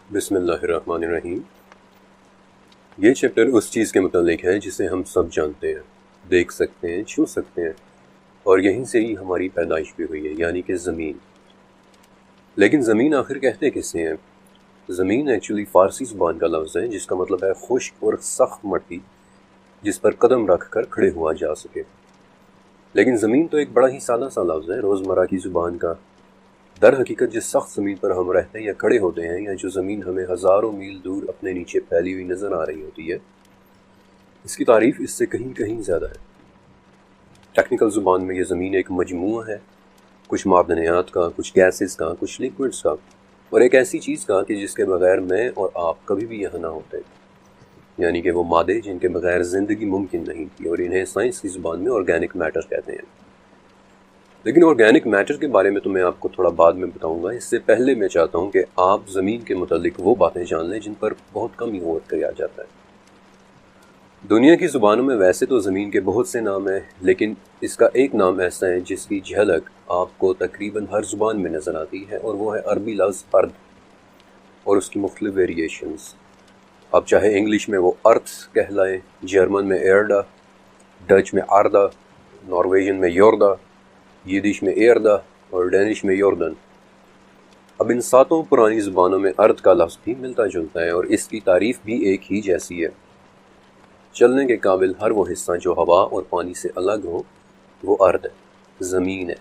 بسم اللہ الرحمن الرحیم۔ یہ چیپٹر اس چیز کے متعلق ہے جسے ہم سب جانتے ہیں، دیکھ سکتے ہیں، چھو سکتے ہیں، اور یہیں سے ہی ہماری پیدائش بھی ہوئی ہے، یعنی کہ زمین۔ لیکن زمین آخر کہتے کسے ہیں؟ زمین ایکچولی فارسی زبان کا لفظ ہے جس کا مطلب ہے خشک اور سخت مٹی جس پر قدم رکھ کر کھڑے ہوا جا سکے۔ لیکن زمین تو ایک بڑا ہی سادہ سا لفظ ہے روزمرہ کی زبان کا۔ در حقیقت جس سخت زمین پر ہم رہتے ہیں یا کھڑے ہوتے ہیں، یا جو زمین ہمیں ہزاروں میل دور اپنے نیچے پھیلی ہوئی نظر آ رہی ہوتی ہے، اس کی تعریف اس سے کہیں کہیں زیادہ ہے۔ ٹیکنیکل زبان میں یہ زمین ایک مجموعہ ہے، کچھ معدنیات کا، کچھ گیسز کا، کچھ لیکوڈز کا، اور ایک ایسی چیز کا کہ جس کے بغیر میں اور آپ کبھی بھی یہاں نہ ہوتے، یعنی کہ وہ مادے جن کے بغیر زندگی ممکن نہیں تھی، اور انہیں سائنس کی زبان میں آرگینک میٹر کہتے ہیں۔ لیکن آرگینک میٹر کے بارے میں تو میں آپ کو تھوڑا بعد میں بتاؤں گا۔ اس سے پہلے میں چاہتا ہوں کہ آپ زمین کے متعلق وہ باتیں جان لیں جن پر بہت کم ہی غور کیا جاتا ہے۔ دنیا کی زبانوں میں ویسے تو زمین کے بہت سے نام ہیں، لیکن اس کا ایک نام ایسا ہے جس کی جھلک آپ کو تقریباً ہر زبان میں نظر آتی ہے، اور وہ ہے عربی لفظ ارض اور اس کی مختلف ویریشنز۔ اب چاہے انگلش میں وہ ارتھ کہلائے، جرمن میں ایرڈا، ڈچ میں آردا، نارویجن میں یوردا، یدش میں ایردا اور ڈینش میں یوردن۔ اب ان ساتوں پرانی زبانوں میں ارض کا لفظ بھی ملتا جلتا ہے، اور اس کی تعریف بھی ایک ہی جیسی ہے۔ چلنے کے قابل ہر وہ حصہ جو ہوا اور پانی سے الگ ہو وہ ارض ہے، زمین ہے۔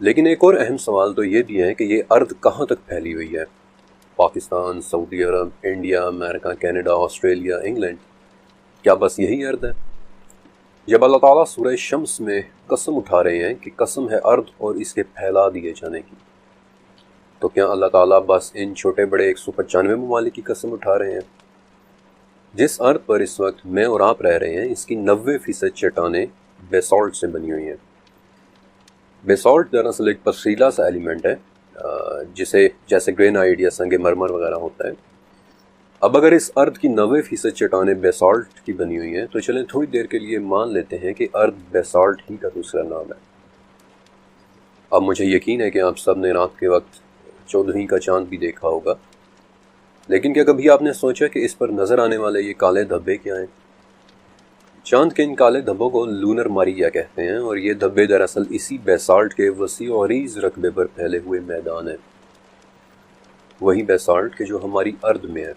لیکن ایک اور اہم سوال تو یہ بھی ہے کہ یہ ارض کہاں تک پھیلی ہوئی ہے؟ پاکستان، سعودی عرب، انڈیا، امریکہ، کینیڈا، آسٹریلیا، انگلینڈ، کیا بس یہی ارض ہے؟ جب اللہ تعالیٰ سورہ شمس میں قسم اٹھا رہے ہیں کہ قسم ہے ارض اور اس کے پھیلا دیے جانے کی، تو کیا اللہ تعالیٰ بس ان چھوٹے بڑے 195 ممالک کی قسم اٹھا رہے ہیں؟ جس ارض پر اس وقت میں اور آپ رہ رہے ہیں، اس کی 90% چٹانیں بیسالٹ سے بنی ہوئی ہیں۔ بیسالٹ دراصل ایک پثریلا سا ایلیمنٹ ہے، جسے جیسے گرینائٹ یا سنگ مرمر وغیرہ ہوتا ہے۔ اب اگر اس ارض کی 90% چٹانیں بیسالٹ کی بنی ہوئی ہیں، تو چلیں تھوڑی دیر کے لیے مان لیتے ہیں کہ ارض بیسالٹ ہی کا دوسرا نام ہے۔ اب مجھے یقین ہے کہ آپ سب نے رات کے وقت 14ویں کا چاند بھی دیکھا ہوگا، لیکن کیا کبھی آپ نے سوچا کہ اس پر نظر آنے والے یہ کالے دھبے کیا ہیں؟ چاند کے ان کالے دھبوں کو لونر ماریا کہتے ہیں، اور یہ دھبے دراصل اسی بیسالٹ کے وسیع و عریض رقبے پر پھیلے ہوئے میدان ہیں، وہی بیسالٹ کہ جو ہماری ارض میں ہے۔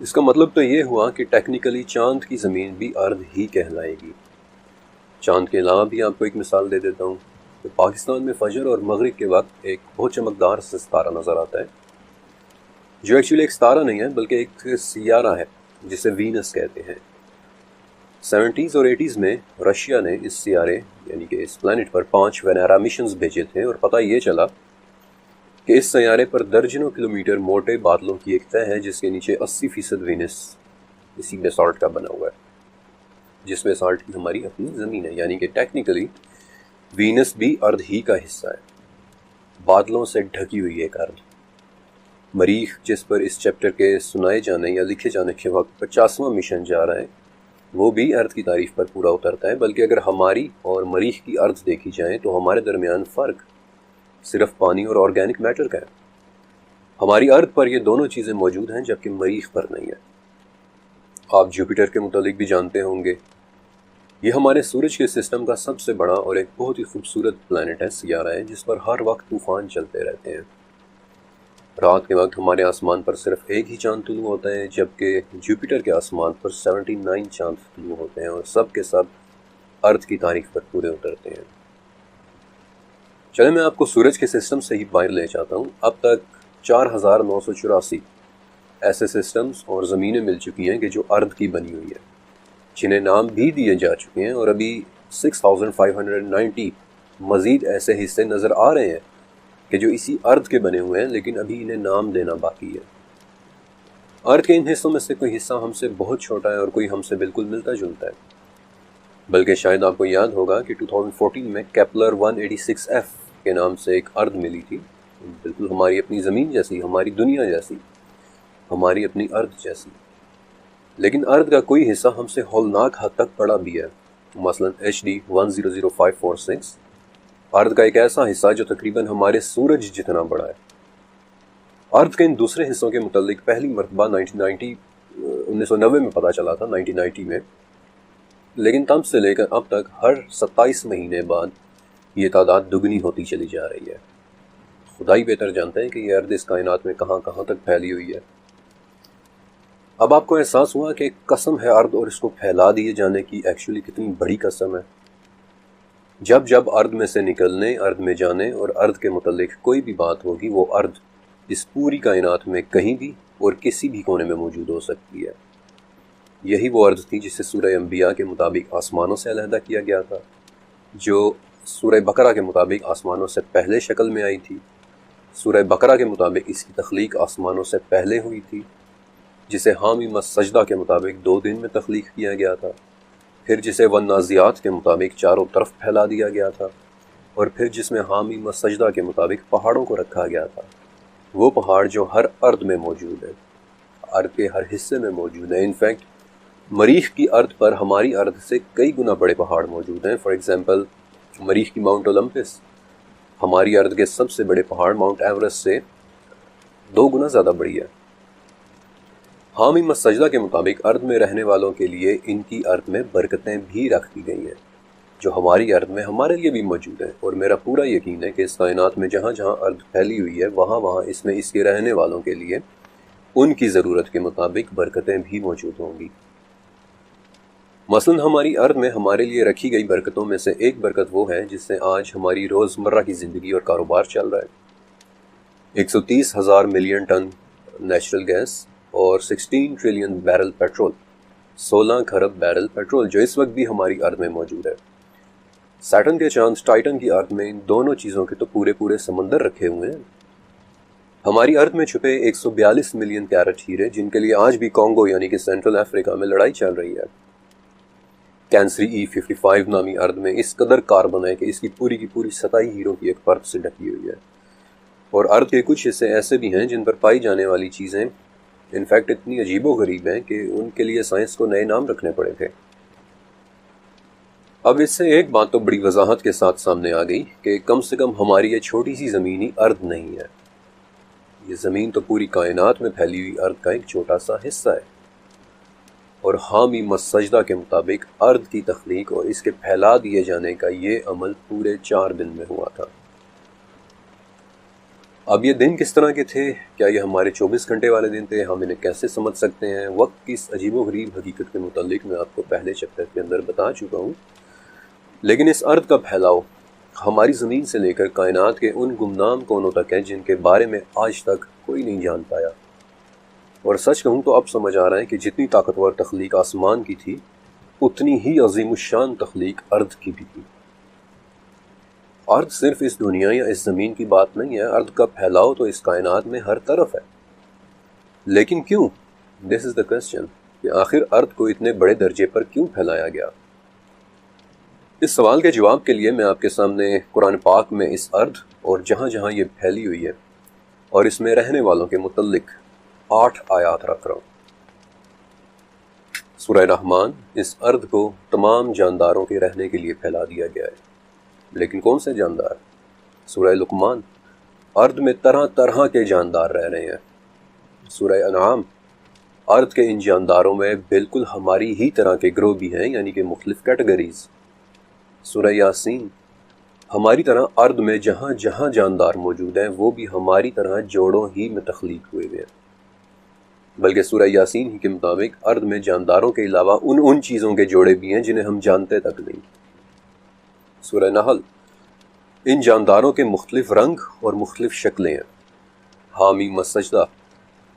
اس کا مطلب تو یہ ہوا کہ ٹیکنیکلی چاند کی زمین بھی ارض ہی کہلائے گی۔ چاند کے علاوہ بھی آپ کو ایک مثال دے دیتا ہوں کہ پاکستان میں فجر اور مغرب کے وقت ایک بہت چمکدار سے ستارہ نظر آتا ہے، جو ایکچولی ایک ستارہ نہیں ہے بلکہ ایک سیارہ ہے جسے وینس کہتے ہیں۔ 70s اور 80s میں رشیا نے اس سیارے یعنی کہ اس پلانٹ پر 5 وینیرا مشنز بھیجے تھے، اور پتہ یہ چلا کہ اس سیارے پر درجنوں کلومیٹر موٹے بادلوں کی ایک تہہ ہے جس کے نیچے 80% وینس اسی بیسالٹ کا بنا ہوا ہے، جس بیسالٹ کی ہماری اپنی زمین ہے، یعنی کہ ٹیکنیکلی وینس بھی ارض ہی کا حصہ ہے، بادلوں سے ڈھکی ہوئی ایک ارض۔ مریخ جس پر اس چیپٹر کے سنائے جانے یا لکھے جانے کے وقت 50واں مشن جا رہا ہے، وہ بھی ارض کی تعریف پر پورا اترتا ہے، بلکہ اگر ہماری اور مریخ کی ارض دیکھی جائیں تو ہمارے درمیان فرق صرف پانی اور آرگینک میٹر کا ہے۔ ہماری ارض پر یہ دونوں چیزیں موجود ہیں جبکہ مریخ پر نہیں ہے۔ آپ جوپیٹر کے متعلق بھی جانتے ہوں گے، یہ ہمارے سورج کے سسٹم کا سب سے بڑا اور ایک بہت ہی خوبصورت پلانٹ ہے، سیارہ ہے جس پر ہر وقت طوفان چلتے رہتے ہیں۔ رات کے وقت ہمارے آسمان پر صرف ایک ہی چاند طلوع ہوتا ہے، جبکہ جوپیٹر کے آسمان پر 79 چاند طلوع ہوتے ہیں، اور سب کے سب ارض کی تاریخ پر پورے اترتے ہیں۔ چلیں میں آپ کو سورج کے سسٹم سے ہی باہر لے جاتا ہوں۔ اب تک 4984 ایسے سسٹمز اور زمینیں مل چکی ہیں کہ جو ارض کی بنی ہوئی ہیں، جنہیں نام بھی دیے جا چکے ہیں، اور ابھی 6590 مزید ایسے حصے نظر آ رہے ہیں کہ جو اسی ارض کے بنے ہوئے ہیں، لیکن ابھی انہیں نام دینا باقی ہے۔ ارض کے ان حصوں میں سے کوئی حصہ ہم سے بہت چھوٹا ہے اور کوئی ہم سے بالکل ملتا جلتا ہے، بلکہ شاید آپ کو یاد ہوگا کہ 2014 میں کیپلر 186F کے نام سے ایک ارض ملی تھی، بالکل ہماری اپنی زمین جیسی، ہماری دنیا جیسی، ہماری اپنی ارض جیسی۔ لیکن ارض کا کوئی حصہ ہم سے ہولناک حد تک بڑا بھی ہے، مثلا HD 100546 ارض کا ایک ایسا حصہ جو تقریباً ہمارے سورج جتنا بڑا ہے۔ ارد کے ان دوسرے حصوں کے متعلق پہلی مرتبہ 1990 میں پتہ چلا تھا، 1990 میں، لیکن تب سے لے کر اب تک ہر 27 مہینے بعد یہ تعداد دگنی ہوتی چلی جا رہی ہے۔ خدا ہی بہتر جانتے ہیں کہ یہ ارد اس کائنات میں کہاں کہاں تک پھیلی ہوئی ہے۔ اب آپ کو احساس ہوا کہ قسم ہے ارد اور اس کو پھیلا دیے جانے کی ایکچولی کتنی بڑی قسم ہے۔ جب جب ارد میں سے نکلنے، ارد میں جانے اور ارد کے متعلق کوئی بھی بات ہوگی، وہ ارد اس پوری کائنات میں کہیں بھی اور کسی بھی کونے میں موجود ہو سکتی ہے۔ یہی وہ ارد تھی جسے سورہ انبیاء کے مطابق آسمانوں سے علیحدہ کیا گیا تھا، جو سورہ بقرہ کے مطابق آسمانوں سے پہلے شکل میں آئی تھی۔ سورہ بقرہ کے مطابق اس کی تخلیق آسمانوں سے پہلے ہوئی تھی، جسے حامیم السجدہ کے مطابق 2 دن میں تخلیق کیا گیا تھا، پھر جسے والنازعات کے مطابق چاروں طرف پھیلا دیا گیا تھا، اور پھر جس میں حامیم السجدہ کے مطابق پہاڑوں کو رکھا گیا تھا۔ وہ پہاڑ جو ہر ارد میں موجود ہے، ارد کے ہر حصے میں موجود ہے۔ انفیکٹ مریخ کی ارد پر ہماری ارد سے کئی گنا بڑے پہاڑ موجود ہیں۔ فار ایگزامپل مریخ کی ماؤنٹ اولمپس ہماری ارد کے سب سے بڑے پہاڑ ماؤنٹ ایورسٹ سے 2 گنا زیادہ بڑی ہے۔ حامیم السجدہ کے مطابق ارد میں رہنے والوں کے لیے ان کی ارد میں برکتیں بھی رکھ دی گئی ہیں، جو ہماری ارد میں ہمارے لیے بھی موجود ہیں، اور میرا پورا یقین ہے کہ اس کائنات میں جہاں جہاں ارد پھیلی ہوئی ہے، وہاں وہاں اس میں اس کے رہنے والوں کے لیے ان کی ضرورت کے مطابق برکتیں بھی موجود ہوں گی۔ مثلا ہماری ارد میں ہمارے لیے رکھی گئی برکتوں میں سے ایک برکت وہ ہے جس سے آج ہماری روزمرہ کی زندگی اور کاروبار چل رہا ہے۔ 130,000 ملین ٹن نیچرل گیس اور 16 ٹریلین بیرل پیٹرول، 16 کھرب بیرل پیٹرول، جو اس وقت بھی ہماری ارد میں موجود ہے۔ سیٹرن کے چاند ٹائٹن کی ارد میں ان دونوں چیزوں کے تو پورے سمندر رکھے ہوئے ہیں۔ ہماری ارد میں چھپے 142 ملین کیرٹ ہیرے، جن کے لیے آج بھی کانگو یعنی کہ سینٹرل افریقہ میں لڑائی چل رہی ہے۔ کینسری E55 نامی ارد میں اس قدر کاربن ہے کہ اس کی پوری سطح ہیروں کی ایک پرت سے ڈھکی ہوئی ہے، اور ارد کے کچھ حصے ایسے بھی ہیں جن پر پائی جانے والی چیزیں انفیکٹ اتنی عجیب و غریب ہیں کہ ان کے لیے سائنس کو نئے نام رکھنے پڑے تھے۔ اب اس سے ایک بات تو بڑی وضاحت کے ساتھ سامنے آ گئی کہ کم سے کم ہماری یہ چھوٹی سی زمینی ارد نہیں ہے، یہ زمین تو پوری کائنات میں پھیلی ہوئی ارد کا ایک چھوٹا سا حصہ ہے۔ اور حامیم السجدہ کے مطابق ارد کی تخلیق اور اس کے پھیلا دیے جانے کا یہ عمل پورے 4 دن میں ہوا تھا۔ اب یہ دن کس طرح کے تھے؟ کیا یہ ہمارے 24 گھنٹے والے دن تھے؟ ہم انہیں کیسے سمجھ سکتے ہیں؟ وقت کی اس عجیب و غریب حقیقت کے متعلق میں آپ کو پہلے چیپٹر کے اندر بتا چکا ہوں، لیکن اس ارد کا پھیلاؤ ہماری زمین سے لے کر کائنات کے ان گمنام کونوں تک ہے جن کے بارے میں آج تک کوئی نہیں جان پایا۔ اور سچ کہوں تو اب سمجھ آ رہا ہے کہ جتنی طاقتور تخلیق آسمان کی تھی، اتنی ہی عظیم الشان تخلیق ارد کی بھی تھی۔ ارد صرف اس دنیا یا اس زمین کی بات نہیں ہے، ارد کا پھیلاؤ تو اس کائنات میں ہر طرف ہے۔ لیکن کیوں؟ دس از دا کوسچن، کہ آخر ارد کو اتنے بڑے درجے پر کیوں پھیلایا گیا؟ اس سوال کے جواب کے لیے میں آپ کے سامنے قرآن پاک میں اس ارد اور جہاں جہاں یہ پھیلی ہوئی ہے اور اس میں رہنے والوں کے متعلق 8 آیات رکھ رہا ہوں۔ سورہ رحمان، اس ارد کو تمام جانداروں کے رہنے کے لیے پھیلا دیا گیا ہے، لیکن کون سے جاندار؟ سورہ لقمان، ارد میں طرح طرح کے جاندار رہ رہے ہیں۔ سورہ انعام، ارد کے ان جانداروں میں بالکل ہماری ہی طرح کے گروہ بھی ہیں، یعنی کہ مختلف کیٹیگریز۔ سورہ یاسین، ہماری طرح ارد میں جہاں جہاں جاندار موجود ہیں وہ بھی ہماری طرح جوڑوں ہی میں تخلیق ہوئے ہیں، بلکہ سورہ یاسین ہی کے مطابق ارد میں جانداروں کے علاوہ ان چیزوں کے جوڑے بھی ہیں جنہیں ہم جانتے تک نہیں۔ سورہ نحل، ان جانداروں کے مختلف رنگ اور مختلف شکلیں ہیں۔ حامیم السجدہ،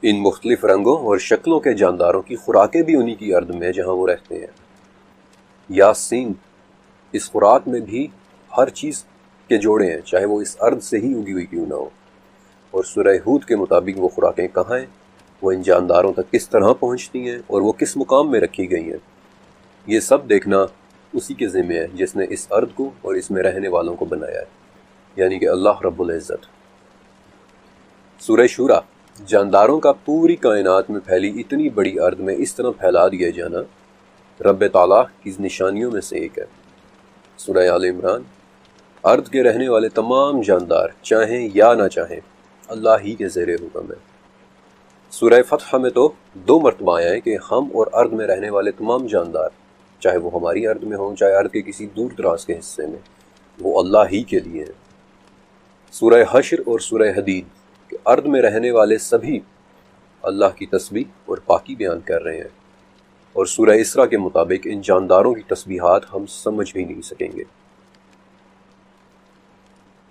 ان مختلف رنگوں اور شکلوں کے جانداروں کی خوراکیں بھی انہی کی ارد میں جہاں وہ رہتے ہیں۔ یاسین، اس خوراک میں بھی ہر چیز کے جوڑے ہیں، چاہے وہ اس ارد سے ہی اگی ہوئی کیوں نہ ہو۔ اور سورہ ہود کے مطابق وہ خوراکیں کہاں ہیں، وہ ان جانداروں تک کس طرح پہنچتی ہیں اور وہ کس مقام میں رکھی گئی ہیں، یہ سب دیکھنا اسی کے ذمہ ہے جس نے اس ارد کو اور اس میں رہنے والوں کو بنایا ہے، یعنی کہ اللہ رب العزت۔ سورہ شورا، جانداروں کا پوری کائنات میں پھیلی اتنی بڑی ارد میں اس طرح پھیلا دیا جانا رب تعالیٰ کی نشانیوں میں سے ایک ہے۔ سورہ آل عمران، ارد کے رہنے والے تمام جاندار چاہیں یا نہ چاہیں اللہ ہی کے زیر حکم ہے۔ سورہ فتح میں تو 2 مرتبہ آیا ہے کہ ہم اور ارض میں رہنے والے تمام جاندار، چاہے وہ ہماری ارض میں ہوں چاہے ارض کے کسی دور دراز کے حصے میں، وہ اللہ ہی کے لیے ہیں۔ سورہ حشر اور سورہ حدید کہ ارض میں رہنے والے سبھی اللہ کی تسبیح اور پاکی بیان کر رہے ہیں، اور سورہ اسراء کے مطابق ان جانداروں کی تسبیحات ہم سمجھ بھی نہیں سکیں گے۔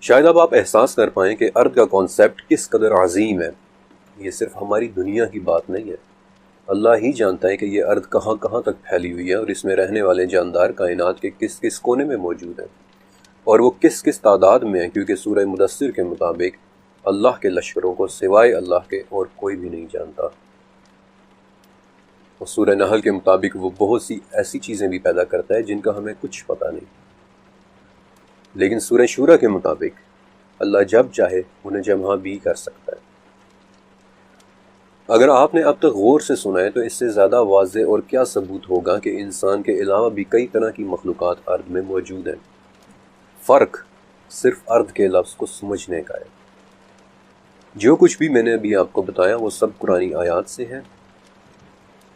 شاید اب آپ احساس کر پائیں کہ ارض کا کانسیپٹ کس قدر عظیم ہے۔ یہ صرف ہماری دنیا کی بات نہیں ہے، اللہ ہی جانتا ہے کہ یہ ارض کہاں کہاں تک پھیلی ہوئی ہے، اور اس میں رہنے والے جاندار کائنات کے کس کس کونے میں موجود ہیں، اور وہ کس کس تعداد میں ہیں، کیونکہ سورہ مدثر کے مطابق اللہ کے لشکروں کو سوائے اللہ کے اور کوئی بھی نہیں جانتا۔ اور سورہ نحل کے مطابق وہ بہت سی ایسی چیزیں بھی پیدا کرتا ہے جن کا ہمیں کچھ پتہ نہیں، لیکن سورہ شورى کے مطابق اللہ جب چاہے انہیں جمع بھی کر سکتا ہے۔ اگر آپ نے اب تک غور سے سنا ہے تو اس سے زیادہ واضح اور کیا ثبوت ہوگا کہ انسان کے علاوہ بھی کئی طرح کی مخلوقات ارض میں موجود ہیں۔ فرق صرف ارض کے لفظ کو سمجھنے کا ہے۔ جو کچھ بھی میں نے ابھی آپ کو بتایا وہ سب قرآنی آیات سے ہے۔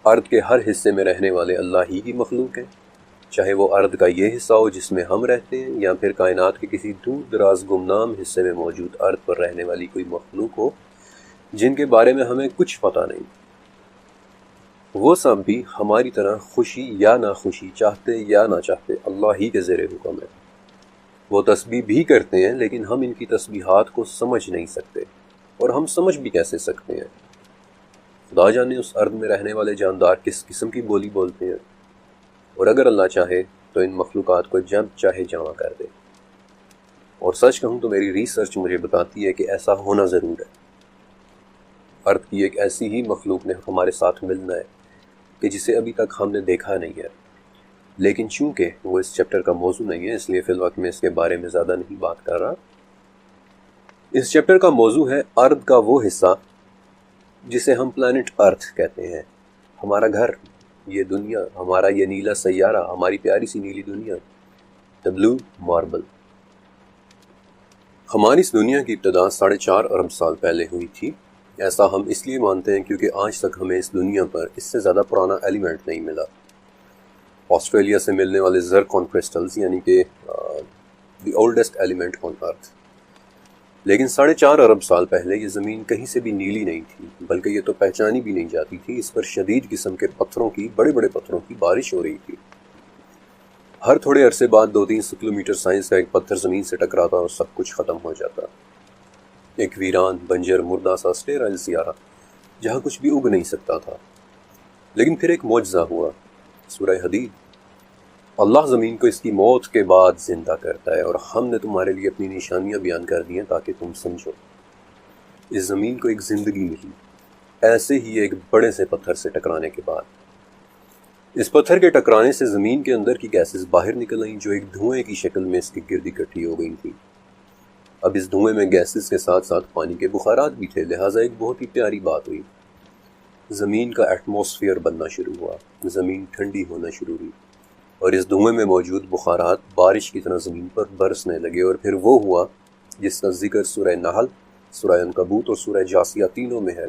ارض کے ہر حصے میں رہنے والے اللہ ہی کی مخلوق ہیں، چاہے وہ ارض کا یہ حصہ ہو جس میں ہم رہتے ہیں، یا پھر کائنات کے کسی دور دراز گمنام حصے میں موجود ارض پر رہنے والی کوئی مخلوق ہو جن کے بارے میں ہمیں کچھ پتہ نہیں۔ وہ سب بھی ہماری طرح خوشی یا ناخوشی، چاہتے یا نہ چاہتے اللہ ہی کے زیر حکم ہے۔ وہ تسبیح بھی کرتے ہیں، لیکن ہم ان کی تسبیحات کو سمجھ نہیں سکتے، اور ہم سمجھ بھی کیسے سکتے ہیں؟ خدا جانے اس ارض میں رہنے والے جاندار کس قسم کی بولی بولتے ہیں، اور اگر اللہ چاہے تو ان مخلوقات کو جب چاہے جمع کر دے۔ اور سچ کہوں تو میری ریسرچ مجھے بتاتی ہے کہ ایسا ہونا ضرور ہے۔ ارض کی ایک ایسی ہی مخلوق نے ہمارے ساتھ ملنا ہے کہ جسے ابھی تک ہم نے دیکھا نہیں ہے، لیکن چونکہ وہ اس چیپٹر کا موضوع نہیں ہے اس لیے فی الوقت میں اس کے بارے میں زیادہ نہیں بات کر رہا۔ اس چیپٹر کا موضوع ہے ارض کا وہ حصہ جسے ہم پلانٹ ارتھ کہتے ہیں، ہمارا گھر، یہ دنیا، ہمارا یہ نیلا سیارہ، ہماری پیاری سی نیلی دنیا، the blue marble۔ ہماری اس دنیا کی ابتدا 4.5 ارب سال پہلے ہوئی تھی۔ ایسا ہم اس لیے مانتے ہیں کیونکہ آج تک ہمیں اس دنیا پر اس سے زیادہ پرانا ایلیمنٹ نہیں ملا۔ آسٹریلیا سے ملنے والے زرکون کرسٹلز یعنی کہ دی اولڈسٹ ایلیمنٹ آن ارتھ، لیکن 4.5 ارب سال پہلے یہ زمین کہیں سے بھی نیلی نہیں تھی، بلکہ یہ تو پہچانی بھی نہیں جاتی تھی۔ اس پر شدید قسم کے پتھروں کی، بڑے بڑے پتھروں کی بارش ہو رہی تھی۔ ہر تھوڑے عرصے بعد 2-3 کلومیٹر سائنس کا ایک پتھر زمین سے ٹکراتا اور سب کچھ ختم ہو جاتا۔ ایک ویران، بنجر، مردہ سا اسٹیرائل سیارہ جہاں کچھ بھی اگ نہیں سکتا تھا۔ لیکن پھر ایک معجزہ ہوا، سورہ حدید۔ اللہ زمین کو اس کی موت کے بعد زندہ کرتا ہے، اور ہم نے تمہارے لیے اپنی نشانیاں بیان کر دی ہیں تاکہ تم سمجھو۔ اس زمین کو ایک زندگی ملی، ایسے ہی ایک بڑے سے پتھر سے ٹکرانے کے بعد۔ اس پتھر کے ٹکرانے سے زمین کے اندر کی گیسز باہر نکل آئیں جو ایک دھوئیں کی شکل میں اس کی گرد اکٹھی ہو گئی تھیں۔ اب اس دھوئیں میں گیسز کے ساتھ ساتھ پانی کے بخارات بھی تھے، لہٰذا ایک بہت ہی پیاری بات ہوئی۔ زمین کا ایٹماسفیئر بننا شروع ہوا، زمین ٹھنڈی ہونا شروع ہوئی، اور اس دھوئیں میں موجود بخارات بارش کی طرح زمین پر برسنے لگے۔ اور پھر وہ ہوا جس کا ذکر سورہ نحل، سورہ عنکبوت اور سورہ جاثیہ تینوں میں ہے،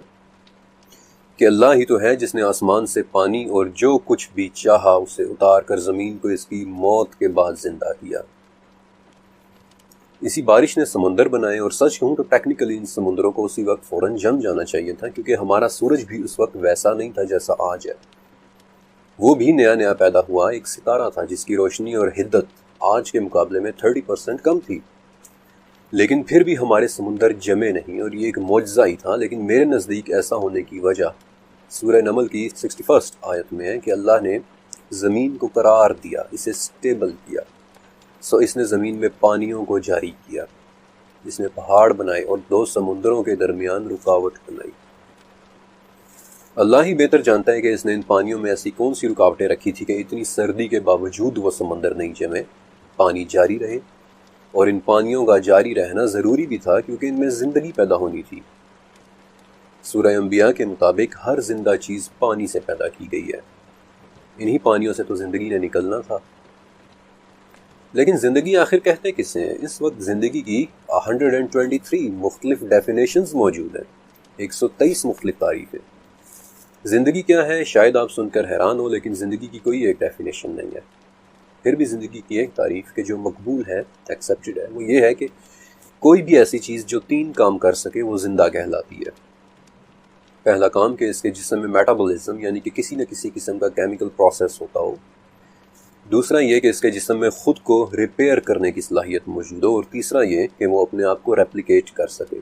کہ اللہ ہی تو ہے جس نے آسمان سے پانی اور جو کچھ بھی چاہا اسے اتار کر زمین کو اس کی موت کے بعد زندہ کیا۔ اسی بارش نے سمندر بنائے، اور سچ کہوں تو ٹیکنیکلی ان سمندروں کو اسی وقت فوراً جم جانا چاہیے تھا، کیونکہ ہمارا سورج بھی اس وقت ویسا نہیں تھا جیسا آج ہے۔ وہ بھی نیا نیا پیدا ہوا ایک ستارہ تھا جس کی روشنی اور حدت آج کے مقابلے میں 30% کم تھی، لیکن پھر بھی ہمارے سمندر جمے نہیں، اور یہ ایک معجزہ ہی تھا۔ لیکن میرے نزدیک ایسا ہونے کی وجہ سورہ نمل کی 61 آیت میں ہے کہ اللہ نے زمین کو قرار دیا، اسے سٹیبل کیا، سو اس نے زمین میں پانیوں کو جاری کیا، اس نے پہاڑ بنائے اور 2 سمندروں کے درمیان رکاوٹ بنائی۔ اللہ ہی بہتر جانتا ہے کہ اس نے ان پانیوں میں ایسی کون سی رکاوٹیں رکھی تھی کہ اتنی سردی کے باوجود وہ سمندر نہیں جمے، پانی جاری رہے۔ اور ان پانیوں کا جاری رہنا ضروری بھی تھا کیونکہ ان میں زندگی پیدا ہونی تھی۔ سورہ انبیاء کے مطابق ہر زندہ چیز پانی سے پیدا کی گئی ہے، انہی پانیوں سے تو زندگی نے نکلنا تھا۔ لیکن زندگی آخر کہتے کسے ہیں؟ اس وقت زندگی کی 123 مختلف ڈیفینیشنز موجود ہیں، 123 مختلف تعریفیں۔ زندگی کیا ہے شاید آپ سن کر حیران ہو، لیکن زندگی کی کوئی ایک ڈیفینیشن نہیں ہے۔ پھر بھی زندگی کی ایک تعریف کہ جو مقبول ہے، ایکسیپٹڈ ہے، وہ یہ ہے کہ کوئی بھی ایسی چیز جو 3 کام کر سکے وہ زندہ کہلاتی ہے۔ پہلا کام کہ اس کے جسم میں میٹابولزم یعنی کہ کسی نہ کسی قسم کا کیمیکل پروسیس ہوتا ہو۔ دوسرا یہ کہ اس کے جسم میں خود کو ریپیئر کرنے کی صلاحیت موجود ہو، اور تیسرا یہ کہ وہ اپنے آپ کو ریپلیکیٹ کر سکے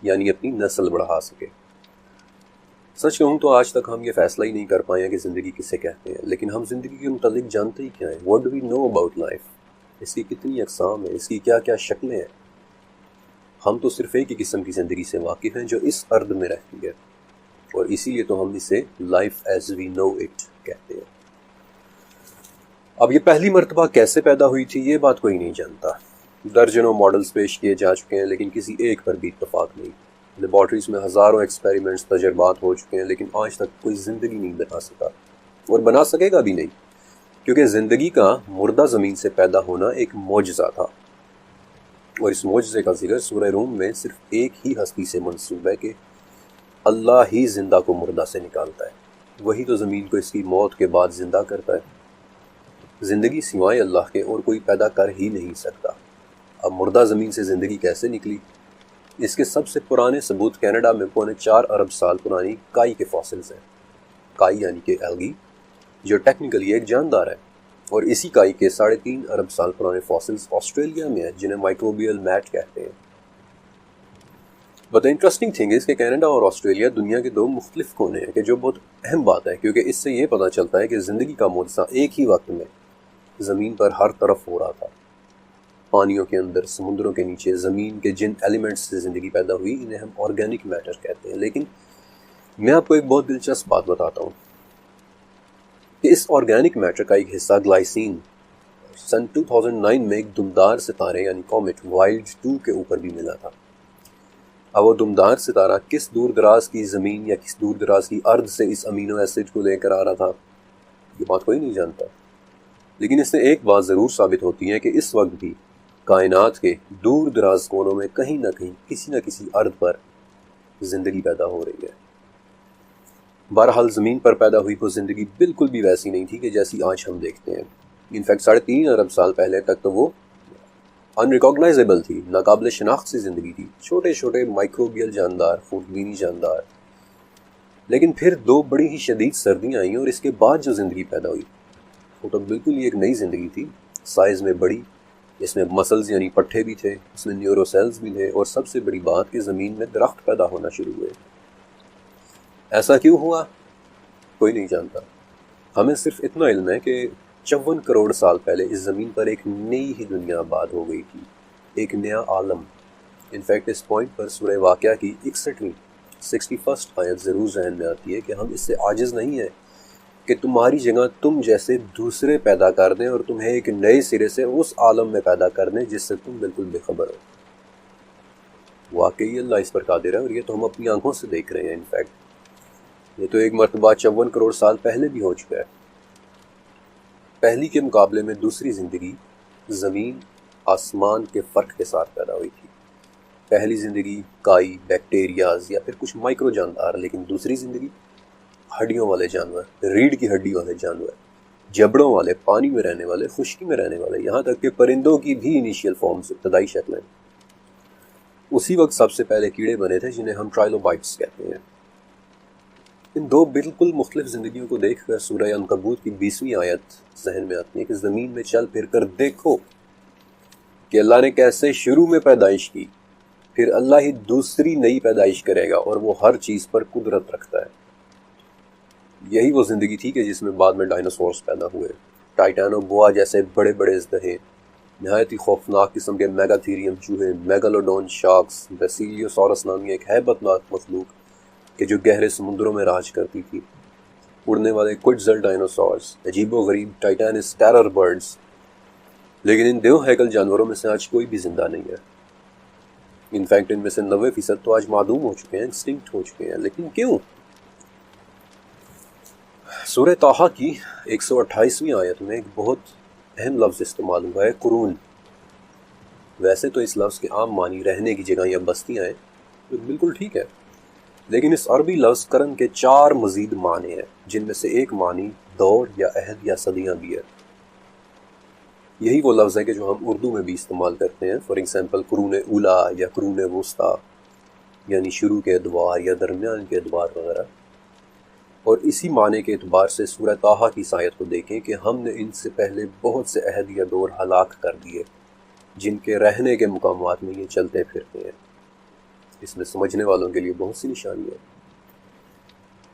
یعنی اپنی نسل بڑھا سکے۔ سچ کہوں تو آج تک ہم یہ فیصلہ ہی نہیں کر پائے ہیں کہ زندگی کسے کہتے ہیں، لیکن ہم زندگی کے متعلق جانتے ہی کیا ہیں؟ What do we know about life? اس کی کتنی اقسام ہیں، اس کی کیا کیا شکلیں ہیں؟ ہم تو صرف ایک ہی قسم کی زندگی سے واقف ہیں جو اس ارض میں رہتی ہے، اور اسی لیے تو ہم اسے life as we know it کہتے ہیں۔ اب یہ پہلی مرتبہ کیسے پیدا ہوئی تھی یہ بات کوئی نہیں جانتا۔ درجنوں ماڈلز پیش کیے جا چکے ہیں لیکن کسی ایک پر بھی اتفاق نہیں۔ لیبارٹریز میں ہزاروں ایکسپیریمنٹس تجربات ہو چکے ہیں لیکن آج تک کوئی زندگی نہیں بنا سکا، اور بنا سکے گا بھی نہیں، کیونکہ زندگی کا مردہ زمین سے پیدا ہونا ایک معجزہ تھا، اور اس معجزے کا ذکر سورہ روم میں صرف ایک ہی ہستی سے منسوب ہے کہ اللہ ہی زندہ کو مردہ سے نکالتا ہے، وہی تو زمین کو اس کی موت کے بعد زندہ کرتا ہے۔ زندگی سوائے اللہ کے اور کوئی پیدا کر ہی نہیں سکتا۔ اب مردہ زمین سے زندگی کیسے نکلی؟ اس کے سب سے پرانے ثبوت کینیڈا میں 4.25 ارب سال پرانی کائی کے فاسلز ہیں۔ کائی یعنی کہ ایلگی، جو ٹیکنیکلی ایک جاندار ہے، اور اسی کائی کے 3.5 ارب سال پرانے فاسلز آسٹریلیا میں ہیں جنہیں مائکروبیل میٹ کہتے ہیں۔ بٹ انٹرسٹنگ تھنگ ہے کہ کینیڈا اور آسٹریلیا دنیا کے 2 مختلف کونے ہیں، کہ جو بہت اہم بات ہے، کیونکہ اس سے یہ پتہ چلتا ہے کہ زندگی کا معجزہ ایک ہی وقت میں زمین پر ہر طرف ہو رہا تھا۔ پانیوں کے اندر، سمندروں کے نیچے، زمین کے جن ایلیمنٹس سے زندگی پیدا ہوئی انہیں ہم آرگینک میٹر کہتے ہیں۔ لیکن میں آپ کو ایک بہت دلچسپ بات بتاتا ہوں کہ اس آرگینک میٹر کا ایک حصہ گلائسین سن 2009 میں ایک دمدار ستارے یعنی کومیٹ وائلڈ 2 کے اوپر بھی ملا تھا۔ اب وہ دمدار ستارہ کس دور دراز کی زمین یا کس دور دراز کی ارض سے اس امینو ایسڈ کو لے کر آ رہا تھا یہ بات کوئی نہیں جانتا، لیکن اس سے ایک بات ضرور ثابت ہوتی ہے کہ اس وقت بھی کائنات کے دور دراز کونوں میں کہیں نہ کہیں کسی نہ کسی ارض پر زندگی پیدا ہو رہی ہے۔ بہرحال زمین پر پیدا ہوئی وہ زندگی بالکل بھی ویسی نہیں تھی کہ جیسی آج ہم دیکھتے ہیں۔ انفیکٹ 3.5 ارب سال پہلے تک تو وہ انریکاگنائزیبل تھی، ناقابل شناخت سی زندگی تھی، چھوٹے چھوٹے مائکروبیل جاندار، خوردبینی جاندار۔ لیکن پھر 2 بڑی ہی شدید سردیاں آئیں اور اس کے بعد جو زندگی پیدا ہوئی وہ تو بالکل ہی ایک نئی زندگی تھی، سائز میں بڑی، اس میں مسلز یعنی پٹھے بھی تھے، اس میں نیورو سیلز بھی تھے، اور سب سے بڑی بات کہ زمین میں درخت پیدا ہونا شروع ہوئے۔ ایسا کیوں ہوا کوئی نہیں جانتا، ہمیں صرف اتنا علم ہے کہ 54 کروڑ سال پہلے اس زمین پر ایک نئی ہی دنیا آباد ہو گئی تھی، ایک نیا عالم۔ انفیکٹ اس پوائنٹ پر سورہ واقعہ کی 61 آیت ضرور ذہن میں آتی ہے کہ ہم اس سے عاجز نہیں ہیں کہ تمہاری جگہ تم جیسے دوسرے پیدا کر دیں اور تمہیں ایک نئے سرے سے اس عالم میں پیدا کر دیں جس سے تم بالکل بے خبر ہو۔ واقعی اللہ اس پر قادر ہے، اور یہ تو ہم اپنی آنکھوں سے دیکھ رہے ہیں۔ انفیکٹ یہ تو ایک مرتبہ 54 کروڑ سال پہلے بھی ہو چکا ہے۔ پہلی کے مقابلے میں دوسری زندگی زمین آسمان کے فرق کے ساتھ پیدا ہوئی تھی۔ پہلی زندگی کائی، بیکٹیریاز یا پھر کچھ مائکرو جاندار، لیکن دوسری زندگی ہڈیوں والے جانور، ریڑھ کی ہڈی والے جانور، جبڑوں والے، پانی میں رہنے والے، خشکی میں رہنے والے، یہاں تک کہ پرندوں کی بھی انیشیل فارمز، ابتدائی شکلیں۔ اسی وقت سب سے پہلے کیڑے بنے تھے جنہیں ہم ٹرائلوبائٹس کہتے ہیں۔ ان 2 بالکل مختلف زندگیوں کو دیکھ کر سورہ عنکبوت کی 20ویں آیت ذہن میں آتی ہے کہ زمین میں چل پھر کر دیکھو کہ اللہ نے کیسے شروع میں پیدائش کی، پھر اللہ ہی دوسری نئی پیدائش کرے گا، اور وہ ہر چیز پر قدرت رکھتا ہے۔ یہی وہ زندگی تھی کہ جس میں بعد میں ڈائناسورس پیدا ہوئے، ٹائٹانو بوا جیسے بڑے بڑے اژدہے، نہایت ہی خوفناک قسم کے میگاتھیریم چوہے، میگالوڈون شارکس، بیسیلیوسورس نامی ایک ہیبت ناک مخلوق کہ جو گہرے سمندروں میں راج کرتی تھی، اڑنے والے کوئٹزل ڈائناسورس، عجیب و غریب ٹائٹانس ٹیرر برڈز۔ لیکن ان 2 ہیکل جانوروں میں سے آج کوئی بھی زندہ نہیں ہے۔ انفیکٹ ان میں سے 90% تو آج معدوم ہو چکے ہیں، ایکسٹنکٹ ہو چکے ہیں۔ لیکن کیوں؟ سورہ طٰہٰ کی 128ویں آیت میں ایک بہت اہم لفظ استعمال ہوا ہے، قرون۔ ویسے تو اس لفظ کے عام معنی رہنے کی جگہ یا بستیاں ہیں، تو بالکل ٹھیک ہے، لیکن اس عربی لفظ قرن کے 4 مزید معنی ہیں، جن میں سے ایک معنی دور یا عہد یا صدیاں بھی ہے۔ یہی وہ لفظ ہے کہ جو ہم اردو میں بھی استعمال کرتے ہیں، فار ایگزامپل قرون اولا یا قرون وسطیٰ، یعنی شروع کے ادوار یا درمیان کے ادوار وغیرہ۔ اور اسی معنی کے اعتبار سے سورہ طٰہٰ کی اس آیت کو دیکھیں کہ ہم نے ان سے پہلے بہت سے عہد یا دور ہلاک کر دیے جن کے رہنے کے مقامات میں یہ چلتے پھرتے ہیں۔ اس میں سمجھنے والوں کے لیے بہت سی نشانیاں ہیں۔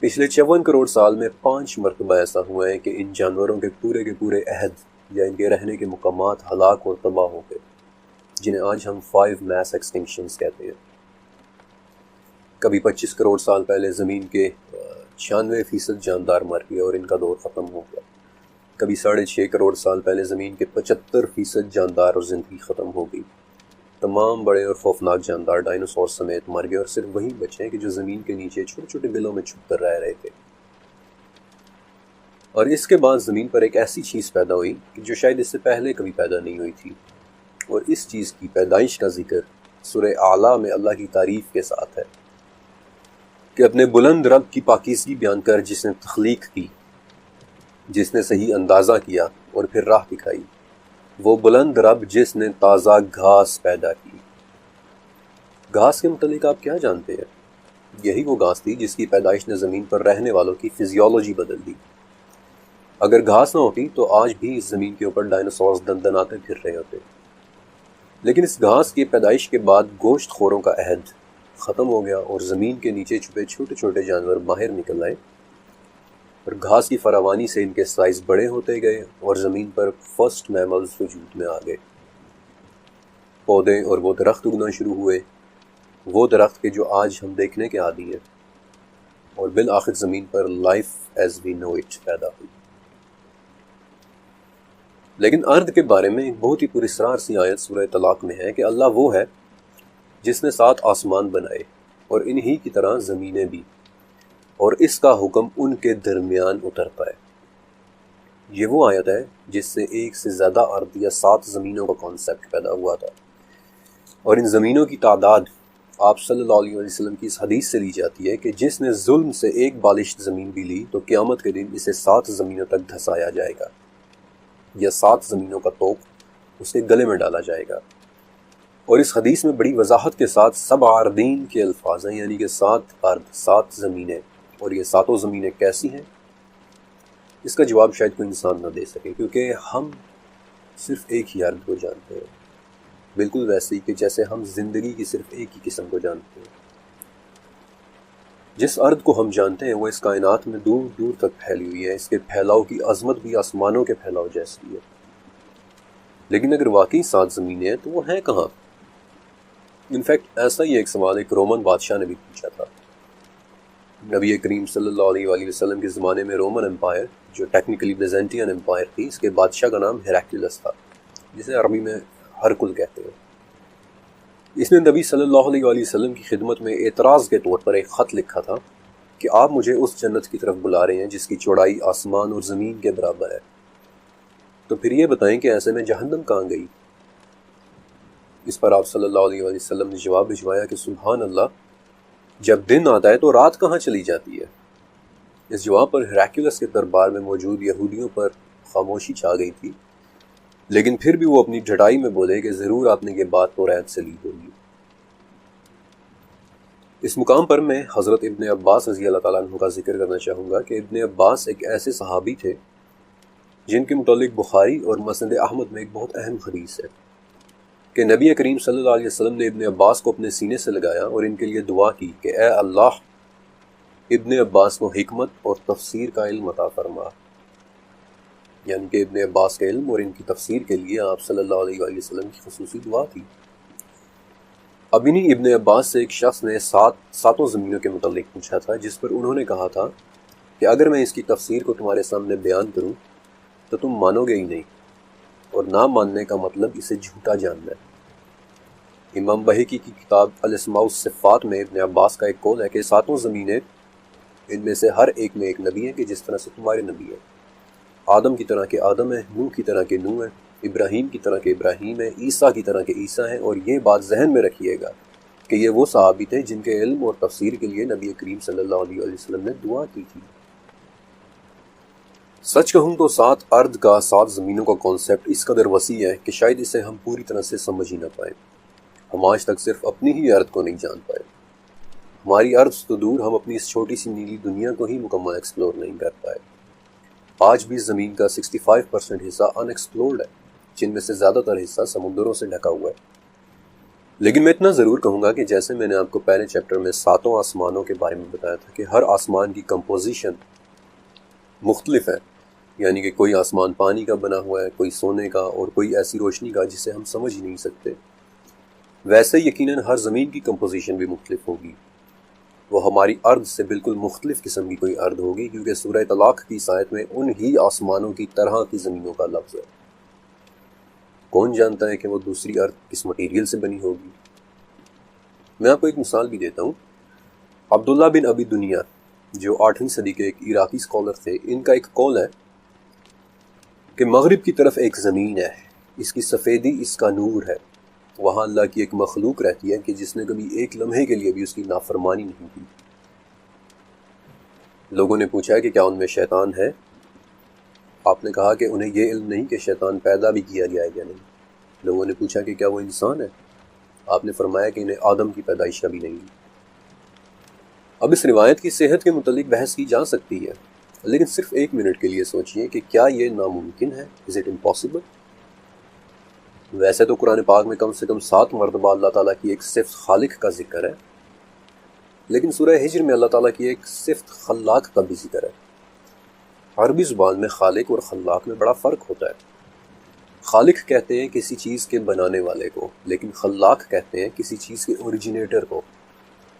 پچھلے 54 کروڑ سال میں 5 مرتبہ ایسا ہوا ہے کہ ان جانوروں کے پورے عہد یا ان کے رہنے کے مقامات ہلاک اور تباہ ہو گئے، جنہیں آج ہم 5 میس ایکسٹنکشنز کہتے ہیں۔ کبھی 25 کروڑ سال پہلے زمین کے 96% جاندار مر گئے اور ان کا دور ختم ہو گیا۔ کبھی 6.5 کروڑ سال پہلے زمین کے 75% جاندار اور زندگی ختم ہو گئی۔ تمام بڑے اور خوفناک جاندار ڈائنوسور سمیت مر گئے اور صرف وہی بچے ہیں کہ جو زمین کے نیچے چھوٹے چھوٹے بلوں میں چھپ کر رہ رہے تھے۔ اور اس کے بعد زمین پر ایک ایسی چیز پیدا ہوئی کہ جو شاید اس سے پہلے کبھی پیدا نہیں ہوئی تھی، اور اس چیز کی پیدائش کا ذکر سورہ اعلیٰ میں اللہ کی تعریف کے ساتھ ہے کہ اپنے بلند رب کی پاکیزگی بیان کر جس نے تخلیق کی، جس نے صحیح اندازہ کیا اور پھر راہ دکھائی، وہ بلند رب جس نے تازہ گھاس پیدا کی۔ گھاس کے متعلق آپ کیا جانتے ہیں؟ یہی وہ گھاس تھی جس کی پیدائش نے زمین پر رہنے والوں کی فزیولوجی بدل دی۔ اگر گھاس نہ ہوتی تو آج بھی اس زمین کے اوپر ڈائنوسورز دندناتے پھر رہے ہوتے، لیکن اس گھاس کی پیدائش کے بعد گوشت خوروں کا عہد ختم ہو گیا اور زمین کے نیچے چھپے چھوٹے چھوٹے جانور باہر نکل آئے، اور گھاس کی فراوانی سے ان کے سائز بڑے ہوتے گئے اور زمین پر فرسٹ میملز وجود میں آ گئے۔ پودے اور وہ درخت اگنا شروع ہوئے، وہ درخت کے جو آج ہم دیکھنے کے عادی ہیں، اور بالآخر زمین پر life as we know it پیدا ہوئی۔ لیکن ارد کے بارے میں ایک بہت ہی پراسرار سی آیت سورہ طلاق میں ہے کہ اللہ وہ ہے جس نے 7 آسمان بنائے اور انہی کی طرح زمینیں بھی، اور اس کا حکم ان کے درمیان اترتا ہے۔ یہ وہ آیت ہے جس سے ایک سے زیادہ ارد یا 7 زمینوں کا کانسیپٹ پیدا ہوا تھا، اور ان زمینوں کی تعداد آپ صلی اللہ علیہ وسلم کی اس حدیث سے لی جاتی ہے کہ جس نے ظلم سے ایک بالشت زمین بھی لی تو قیامت کے دن اسے 7 زمینوں تک دھسایا جائے گا، یا 7 زمینوں کا توق اس کے گلے میں ڈالا جائے گا۔ اور اس حدیث میں بڑی وضاحت کے ساتھ 7 اردین کے الفاظ ہیں، یعنی کہ 7 ارد، 7 زمینیں۔ اور یہ 7 زمینیں کیسی ہیں؟ اس کا جواب شاید کوئی انسان نہ دے سکے، کیونکہ ہم صرف ایک ہی ارد کو جانتے ہیں، بالکل ویسے ہی کہ جیسے ہم زندگی کی صرف ایک ہی قسم کو جانتے ہیں۔ جس ارد کو ہم جانتے ہیں وہ اس کائنات میں دور دور تک پھیلی ہوئی ہے، اس کے پھیلاؤ کی عظمت بھی آسمانوں کے پھیلاؤ جیسی ہے۔ لیکن اگر واقعی 7 زمینیں ہیں تو وہ ہیں کہاں؟ انفیکٹ ایسا ہی ایک سوال ایک رومن بادشاہ نے بھی پوچھا تھا۔ نبی کریم صلی اللہ علیہ وآلہ وسلم کے زمانے میں رومن امپائر، جو ٹیکنیکلی بیزنٹین امپائر تھی، اس کے بادشاہ کا نام ہیراکلیوس تھا، جسے عربی میں ہرکل کہتے ہیں۔ اس نے نبی صلی اللہ علیہ وآلہ وسلم کی خدمت میں اعتراض کے طور پر ایک خط لکھا تھا کہ آپ مجھے اس جنت کی طرف بلا رہے ہیں جس کی چوڑائی آسمان اور زمین کے برابر ہے، تو پھر یہ بتائیں کہ ایسے میں جہنم کہاں گئی؟ اس پر آپ صلی اللہ علیہ وآلہ وسلم نے جواب بھجوایا کہ سبحان اللہ، جب دن آتا ہے تو رات کہاں چلی جاتی ہے؟ اس جواب پر ہیراکلیوس کے دربار میں موجود یہودیوں پر خاموشی چھا گئی تھی، لیکن پھر بھی وہ اپنی ڈھٹائی میں بولے کہ ضرور آپ نے یہ بات توریت سے لی ہوگی۔ اس مقام پر میں حضرت ابن عباس رضی اللہ تعالیٰ عنہ کا ذکر کرنا چاہوں گا کہ ابن عباس ایک ایسے صحابی تھے جن کے متعلق بخاری اور مسند احمد میں ایک بہت اہم حدیث ہے کہ نبی کریم صلی اللہ علیہ وسلم نے ابن عباس کو اپنے سینے سے لگایا اور ان کے لیے دعا کی کہ اے اللہ، ابن عباس کو حکمت اور تفسیر کا علم عطا فرما، یعنی کہ ابن عباس کے علم اور ان کی تفسیر کے لیے آپ صلی اللہ علیہ وآلہ وسلم کی خصوصی دعا تھی۔ اب انہی ابن عباس سے ایک شخص نے 7 زمینوں کے متعلق پوچھا تھا، جس پر انہوں نے کہا تھا کہ اگر میں اس کی تفسیر کو تمہارے سامنے بیان کروں تو تم مانو گے ہی نہیں، اور نہ ماننے کا مطلب اسے جھوٹا جاننا ہے۔ امام بہقی کی کتاب الاسماء والصفات میں ابن عباس کا ایک قول ہے کہ 7 زمینیں ان میں سے ہر ایک میں ایک نبی ہے کہ جس طرح سے تمہارے نبی ہیں، آدم کی طرح کے آدم ہیں، نوح کی طرح کے نوح ہیں، ابراہیم کی طرح کے ابراہیم ہیں، عیسیٰ کی طرح کے عیسیٰ ہیں، اور یہ بات ذہن میں رکھیے گا کہ یہ وہ صحابی تھے جن کے علم اور تفسیر کے لیے نبی کریم صلی اللہ علیہ وسلم نے دعا کی تھی۔ سچ کہوں تو 7 ارض کا 7 زمینوں کا کانسیپٹ اس قدر وسیع ہے کہ شاید اسے ہم پوری طرح سے سمجھ ہی نہ پائیں۔ ہم آج تک صرف اپنی ہی ارض کو نہیں جان پائے۔ ہماری ارض تو دور، ہم اپنی اس چھوٹی سی نیلی دنیا کو ہی مکمل ایکسپلور نہیں کر پائے۔ آج بھی زمین کا 65% حصہ ان ایکسپلورڈ ہے، جن میں سے زیادہ تر حصہ سمندروں سے ڈھکا ہوا ہے۔ لیکن میں اتنا ضرور کہوں گا کہ جیسے میں نے آپ کو پہلے چیپٹر میں 7 آسمانوں کے بارے میں بتایا تھا کہ ہر آسمان کی کمپوزیشن مختلف ہے، یعنی کہ کوئی آسمان پانی کا بنا ہوا ہے، کوئی سونے کا، اور کوئی ایسی روشنی کا جسے ہم سمجھ ہی نہیں سکتے، ویسے یقیناً ہر زمین کی کمپوزیشن بھی مختلف ہوگی۔ وہ ہماری ارض سے بالکل مختلف قسم کی کوئی ارض ہوگی، کیونکہ سورہ طلاق کی اس آیت میں ان ہی آسمانوں کی طرح کی زمینوں کا لفظ ہے۔ کون جانتا ہے کہ وہ دوسری ارض کس مٹیریل سے بنی ہوگی؟ میں آپ کو ایک مثال بھی دیتا ہوں۔ عبداللہ بن ابی دنیا جو 8ویں صدی کے ایک عراقی اسکالر تھے، ان کا ایک قول ہے کہ مغرب کی طرف ایک زمین ہے، اس کی سفیدی اس کا نور ہے، وہاں اللہ کی ایک مخلوق رہتی ہے کہ جس نے کبھی ایک لمحے کے لیے بھی اس کی نافرمانی نہیں کی۔ لوگوں نے پوچھا کہ کیا ان میں شیطان ہے؟ آپ نے کہا کہ انہیں یہ علم نہیں کہ شیطان پیدا بھی کیا گیا ہے یا نہیں۔ لوگوں نے پوچھا کہ کیا وہ انسان ہے؟ آپ نے فرمایا کہ انہیں آدم کی پیدائش بھی نہیں۔ اب اس روایت کی صحت کے متعلق بحث کی جا سکتی ہے، لیکن صرف 1 منٹ کے لیے سوچئے کہ کیا یہ ناممکن ہے؟ Is it impossible؟ ویسے تو قرآن پاک میں کم سے کم 7 مرتبہ اللہ تعالیٰ کی ایک صفت خالق کا ذکر ہے، لیکن سورہ ہجر میں اللہ تعالیٰ کی ایک صفت خلاق کا بھی ذکر ہے۔ عربی زبان میں خالق اور خلاق میں بڑا فرق ہوتا ہے۔ خالق کہتے ہیں کسی چیز کے بنانے والے کو، لیکن خلاق کہتے ہیں کسی چیز کے اوریجنیٹر کو،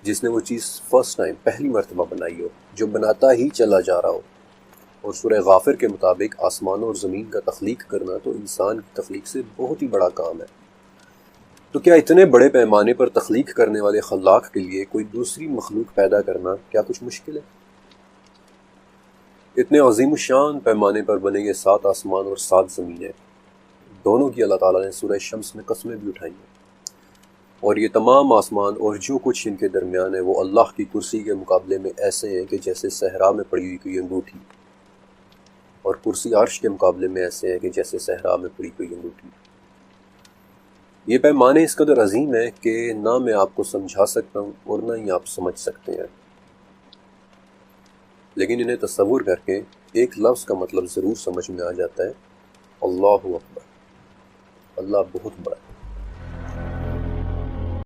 جس نے وہ چیز فرسٹ ٹائم پہلی مرتبہ بنائی ہو، جو بناتا ہی چلا جا رہا ہو۔ اور سورہ غافر کے مطابق آسمانوں اور زمین کا تخلیق کرنا تو انسان کی تخلیق سے بہت ہی بڑا کام ہے۔ تو کیا اتنے بڑے پیمانے پر تخلیق کرنے والے خلاق کے لیے کوئی دوسری مخلوق پیدا کرنا کیا کچھ مشکل ہے؟ اتنے عظیم الشان پیمانے پر بنے یہ 7 آسمان اور 7 زمینیں، دونوں کی اللہ تعالیٰ نے سورہ شمس میں قسمیں بھی اٹھائی ہیں، اور یہ تمام آسمان اور جو کچھ ان کے درمیان ہے وہ اللہ کی کرسی کے مقابلے میں ایسے ہیں کہ جیسے صحرا میں پڑی ہوئی کوئی انگوٹھی، اور کرسی عرش کے مقابلے میں ایسے ہیں کہ جیسے صحرا میں پڑی کوئی انگوٹھی۔ یہ پیمانے اس قدر عظیم ہیں کہ نہ میں آپ کو سمجھا سکتا ہوں اور نہ ہی آپ سمجھ سکتے ہیں، لیکن انہیں تصور کر کے ایک لفظ کا مطلب ضرور سمجھ میں آ جاتا ہے: اللہ اکبر، اللہ بہت بڑا ہے۔